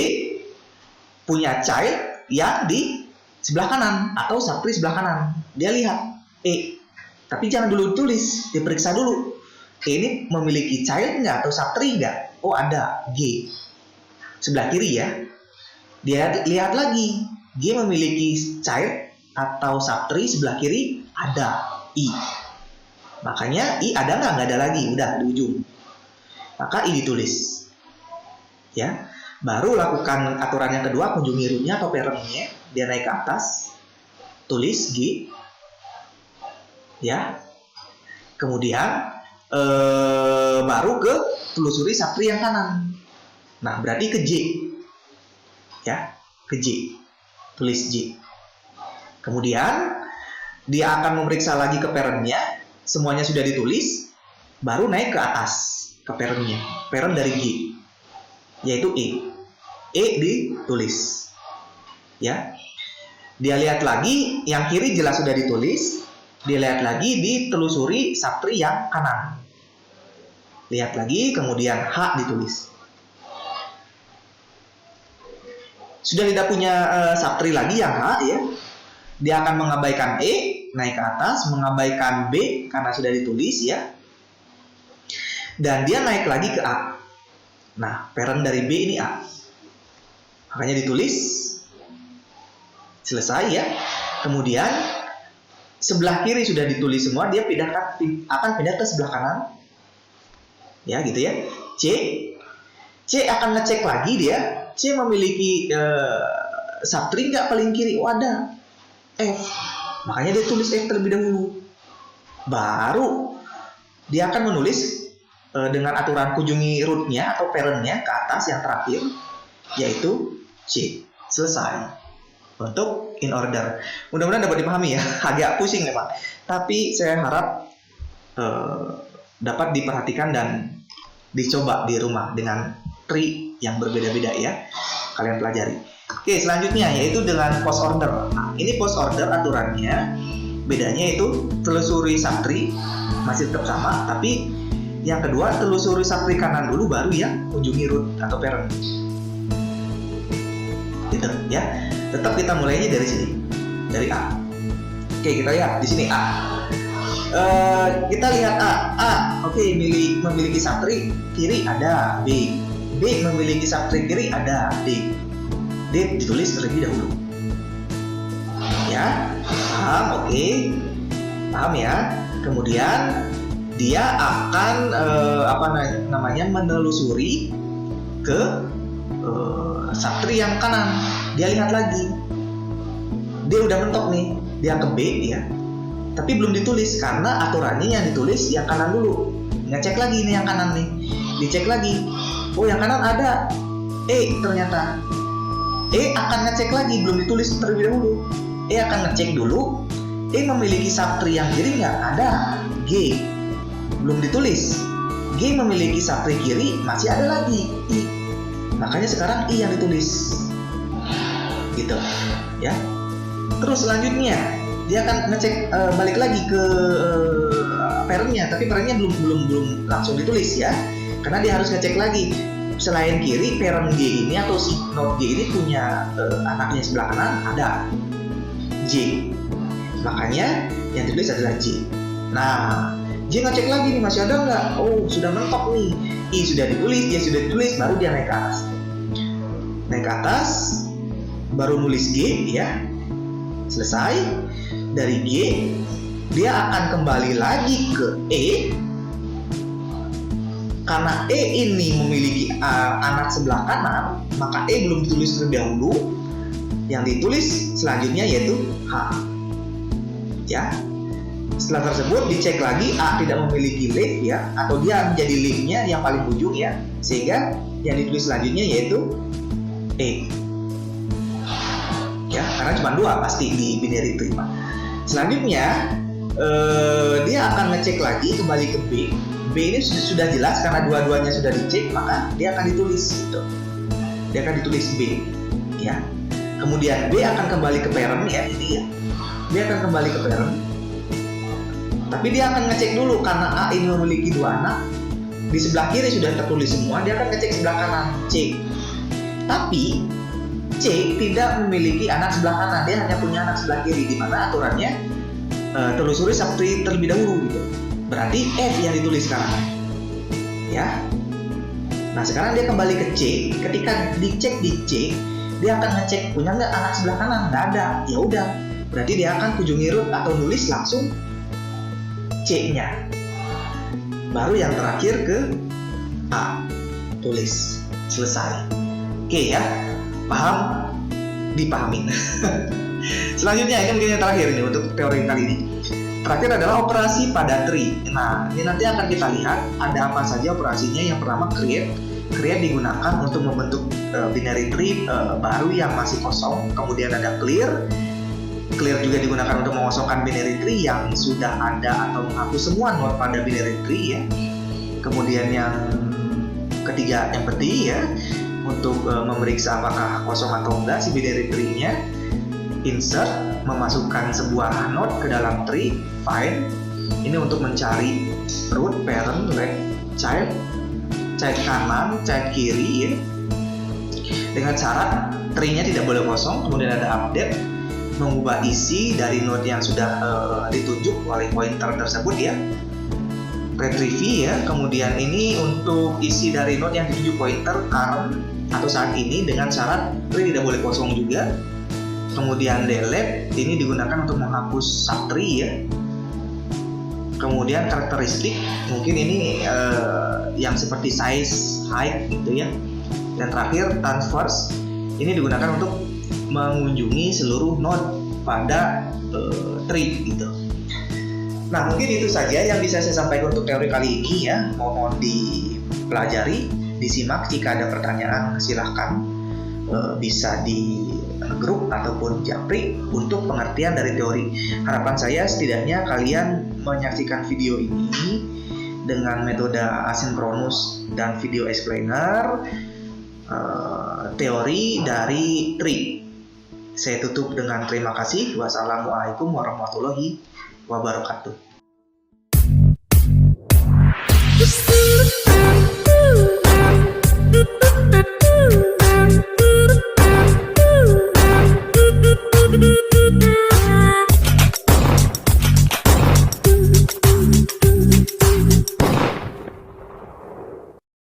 punya child yang di sebelah kanan atau subtree sebelah kanan. Dia lihat E, tapi jangan dulu tulis, diperiksa dulu. E ini memiliki child nggak atau subtree nggak? Oh ada, G sebelah kiri ya. Dia lihat lagi, G memiliki child atau subtree sebelah kiri, ada, I. Makanya I ada nggak? Nggak ada lagi, udah di ujung. Maka I ditulis. Ya, baru lakukan aturan yang kedua, kunjungi rootnya atau parentnya. Dia naik ke atas, tulis G. Ya, kemudian baru ke telusuri subtree yang kanan. Nah, berarti ke J. Ya, ke J. Tulis J. Kemudian dia akan memeriksa lagi ke parentnya, semuanya sudah ditulis, baru naik ke atas ke parentnya, parent dari G, yaitu E. E ditulis. Ya, dia lihat lagi, yang kiri jelas sudah ditulis, dia lihat lagi ditelusuri subtree yang kanan. Lihat lagi, kemudian H ditulis. Sudah tidak punya subtree lagi yang H ya. Dia akan mengabaikan E, naik ke atas, mengabaikan B karena sudah ditulis ya. Dan dia naik lagi ke A. Nah, parent dari B ini A. Makanya ditulis. Selesai ya. Kemudian sebelah kiri sudah ditulis semua, dia akan pindah ke sebelah kanan. Ya, gitu ya. C akan ngecek lagi dia. C memiliki subtree nggak paling kiri? Oh ada, F. Makanya dia tulis F terlebih dahulu. Baru dia akan menulis dengan aturan kunjungi rootnya atau parentnya ke atas yang terakhir, yaitu C. Selesai. Untuk in order. Mudah-mudahan dapat dipahami ya. Agak pusing memang. Tapi saya harap dapat diperhatikan dan dicoba di rumah dengan tree yang berbeda-beda ya. Kalian pelajari. Oke, selanjutnya yaitu dengan post order. Nah, ini post order aturannya bedanya itu telusuri subtree masih tetap sama, tapi yang kedua telusuri subtree kanan dulu baru ya kunjungi root atau parent. Gitu ya. Tetap kita mulainya dari sini, dari A. Oke, kita lihat di sini A. Kita lihat A. Oke, memiliki subtree kiri ada B. B memiliki subtree kiri ada D. D ditulis terlebih dahulu. Ya, paham? Oke, paham ya. Kemudian dia akan menelusuri ke subtree yang kanan. Dia lihat lagi, dia udah mentok nih, dia ke B ya, tapi belum ditulis karena aturannya yang ditulis yang kanan dulu. Ngecek lagi nih yang kanan nih, dicek lagi. Oh yang kanan ada E ternyata. E akan ngecek lagi, belum ditulis terlebih dahulu. E akan ngecek dulu, E memiliki subtree yang kiri nggak? Ada. G belum ditulis. G memiliki subtree kiri, masih ada lagi I. Makanya sekarang I yang ditulis. Gitu ya. Terus selanjutnya dia akan ngecek balik lagi ke parentnya, tapi parentnya belum langsung ditulis ya, karena dia harus ngecek lagi selain kiri parent G ini atau si node G ini punya anaknya sebelah kanan ada J, makanya yang ditulis adalah J. Nah J ngecek lagi nih masih ada nggak? Oh sudah mentok nih, I sudah ditulis, J sudah ditulis, baru dia naik ke atas. Naik ke atas baru nulis G ya. Selesai. Dari G dia akan kembali lagi ke E. Karena E ini memiliki anak sebelah kanan, maka E belum ditulis terlebih dahulu. Yang ditulis selanjutnya yaitu H. Ya. Setelah tersebut dicek lagi A tidak memiliki leaf ya, atau dia menjadi leafnya yang paling ujung ya, sehingga yang ditulis selanjutnya yaitu E. Ya, karena cuma dua pasti di binary tree. Selanjutnya dia akan ngecek lagi kembali ke B. B ini sudah jelas karena dua-duanya sudah dicek, maka dia akan ditulis gitu. Dia akan ditulis B ya. Kemudian B akan kembali ke parent ya, ini ya. Dia akan kembali ke parent. Tapi dia akan ngecek dulu karena A ini memiliki dua anak, B di sebelah kiri sudah tertulis semua, dia akan ngecek sebelah kanan C. Tapi C tidak memiliki anak sebelah kanan, dia hanya punya anak sebelah kiri, di mana aturannya telusuri subtree terlebih dahulu gitu. Berarti F yang ditulis sekarang. Ya. Nah, sekarang dia kembali ke C. Ketika dicek di C, dia akan ngecek punya nggak anak sebelah kanan. Nggak ada. Ya udah. Berarti dia akan kunjungi root atau nulis langsung C-nya. Baru yang terakhir ke A. Tulis. Selesai. Oke ya. Paham? Dipahamin. Selanjutnya ini mungkin yang terakhir nih untuk teori kali ini. Terakhir adalah operasi pada tree. Nah, ini nanti akan kita lihat ada apa saja operasinya. Yang pertama create. Create digunakan untuk membentuk binary tree baru yang masih kosong. Kemudian ada clear. Clear juga digunakan untuk mengosongkan binary tree yang sudah ada atau menghapus semua node pada binary tree ya. Kemudian yang ketiga empty ya, untuk memeriksa apakah kosong atau enggak si binary tree-nya. Insert, memasukkan sebuah node ke dalam tree. Find, ini untuk mencari root, parent, left, child, child kanan, child kiri ya. Dengan syarat tree-nya tidak boleh kosong. Kemudian ada update, mengubah isi dari node yang sudah ditunjuk oleh pointer tersebut ya. Retrieve ya. Kemudian ini untuk isi dari node yang ditunjuk pointer current atau saat ini, dengan syarat tree tidak boleh kosong juga. Kemudian delete, ini digunakan untuk menghapus subtree ya. Kemudian karakteristik, mungkin ini yang seperti size, height gitu ya. Dan terakhir transverse, ini digunakan untuk mengunjungi seluruh node pada tree gitu. Nah, mungkin itu saja yang bisa saya sampaikan untuk teori kali ini ya. Mohon dipelajari, disimak. Jika ada pertanyaan silahkan bisa di grup ataupun japri untuk pengertian dari teori. Harapan saya setidaknya kalian menyaksikan video ini dengan metode asinkronus dan video explainer teori dari tree. Saya tutup dengan terima kasih. Wassalamualaikum warahmatullahi wabarakatuh.